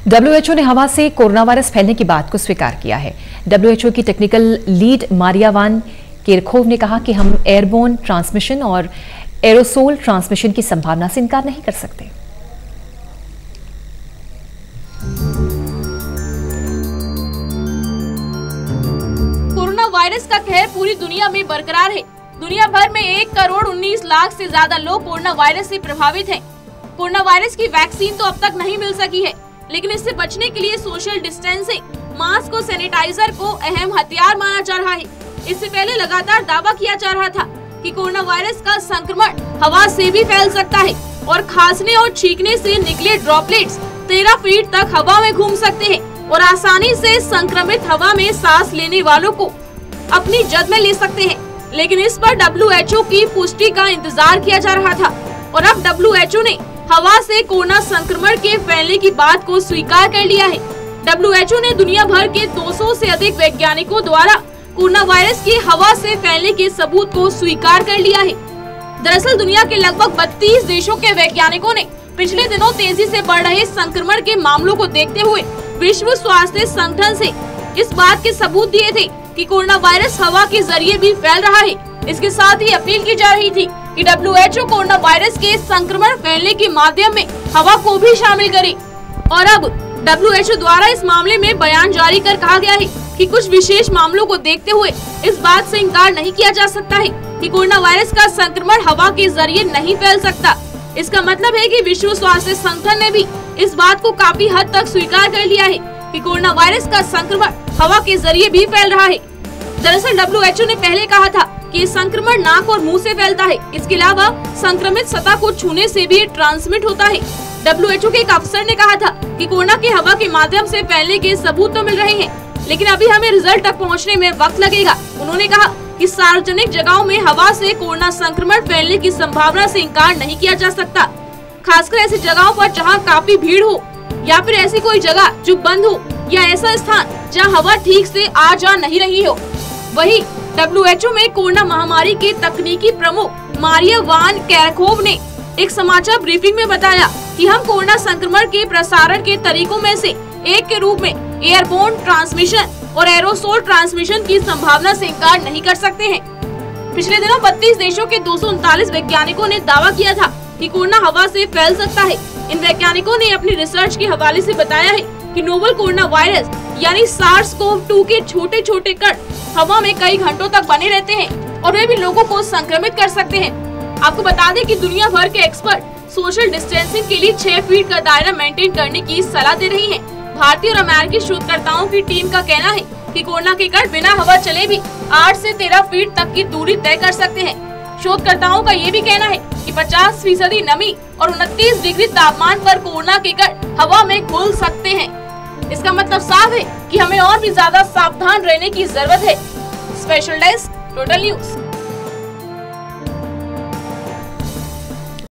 WHO ने हवा से कोरोना वायरस फैलने की बात को स्वीकार किया है। WHO की technical lead Maria Van Kerkhove ने कहा कि हम एयरबोर्न ट्रांसमिशन और एरोसोल ट्रांसमिशन की संभावना से इनकार नहीं कर सकते। कोरोना वायरस का कहर पूरी दुनिया में बरकरार है। दुनिया भर में 1,19,00,000 से ज्यादा लोग कोरोना वायरस से प्रभावित हैं। कोरोना वायरस की वैक्सीन तो अब तक नहीं मिल सकी है, लेकिन इससे बचने के लिए सोशल डिस्टेंसिंग, मास्क और सैनिटाइजर को अहम हथियार माना जा रहा है। इससे पहले लगातार दावा किया जा रहा था कि कोरोना वायरस का संक्रमण हवा से भी फैल सकता है और खांसने और छींकने से निकले ड्रॉपलेट्स 13 फीट तक हवा में घूम सकते हैं और आसानी से संक्रमित हवा में सांस लेने वालों को अपनी जद में ले सकते हैं। लेकिन इस पर WHO की पुष्टि का इंतजार किया जा रहा था और अब WHO ने हवा से कोरोना संक्रमण के फैलने की बात को स्वीकार कर लिया है। WHO ने दुनिया भर के 200 से अधिक वैज्ञानिकों द्वारा कोरोना वायरस के हवा से फैलने के सबूत को स्वीकार कर लिया है। दरअसल दुनिया के लगभग 32 देशों के वैज्ञानिकों ने पिछले दिनों तेजी से बढ़ रहे संक्रमण के मामलों को देखते हुए विश्व स्वास्थ्य संगठन से इस बात के सबूत दिए थे कि कोरोना वायरस हवा के जरिए भी फैल रहा है। इसके साथ ही अपील की जा रही थी कि WHO कोरोना वायरस के संक्रमण फैलने के माध्यम में हवा को भी शामिल करे। और अब WHO द्वारा इस मामले में बयान जारी कर कहा गया है कि कुछ विशेष मामलों को देखते हुए इस बात से इनकार नहीं किया जा सकता है कि कोरोना वायरस का संक्रमण हवा के जरिए नहीं फैल सकता। इसका मतलब है कि विश्व स्वास्थ्य संगठन ने भी इस बात को काफी हद तक स्वीकार कर लिया है कि कोरोना वायरस का संक्रमण हवा के जरिए भी फैल रहा है। दरअसल WHO ने पहले कहा था कि संक्रमण नाक और मुंह से फैलता है। इसके अलावा संक्रमित सतह को छूने से भी ट्रांसमिट होता है। WHO के एक अफसर ने कहा था कि कोरोना के हवा के माध्यम से फैलने के सबूत तो मिल रहे हैं, लेकिन अभी हमें रिजल्ट तक पहुंचने में वक्त लगेगा। उन्होंने कहा कि सार्वजनिक जगहों में हवा से कोरोना संक्रमण फैलने की संभावना से इनकार नहीं किया जा सकता, खासकर ऐसी जगहों पर जहां काफी भीड़ हो या फिर ऐसी कोई जगह जो बंद हो या ऐसा स्थान जहां हवा ठीक से आ जा नहीं रही हो। वहीं WHO में कोरोना महामारी के तकनीकी प्रमुख मारिया वान केरखोव ने एक समाचार ब्रीफिंग में बताया कि हम कोरोना संक्रमण के प्रसारण के तरीकों में से एक के रूप में एयरबोर्न ट्रांसमिशन और एरोसोल ट्रांसमिशन की संभावना से इनकार नहीं कर सकते हैं। पिछले दिनों 32 देशों के 239 वैज्ञानिकों ने दावा किया था कि कोरोना हवा से फैल सकता है। इन वैज्ञानिकों ने अपनी रिसर्च के हवाले से बताया है कि नोवल कोरोना वायरस यानी SARS-CoV-2 के छोटे छोटे कण हवा में कई घंटों तक बने रहते हैं और वे भी लोगों को संक्रमित कर सकते हैं। आपको बता दें कि दुनिया भर के एक्सपर्ट सोशल डिस्टेंसिंग के लिए 6 फीट का दायरा मेंटेन करने की सलाह दे रही हैं। भारतीय और अमेरिकी शोधकर्ताओं की टीम का कहना है कि कोरोना के कण बिना हवा चले भी 8 से 13 फीट तक की दूरी तय कर सकते हैं। शोधकर्ताओं का ये भी कहना है कि 50% नमी और 29 डिग्री तापमान पर कोरोना के कण हवा में घुल सकते हैं। इसका मतलब साफ है कि हमें और भी ज्यादा सावधान रहने की जरूरत है। Special desk, total news.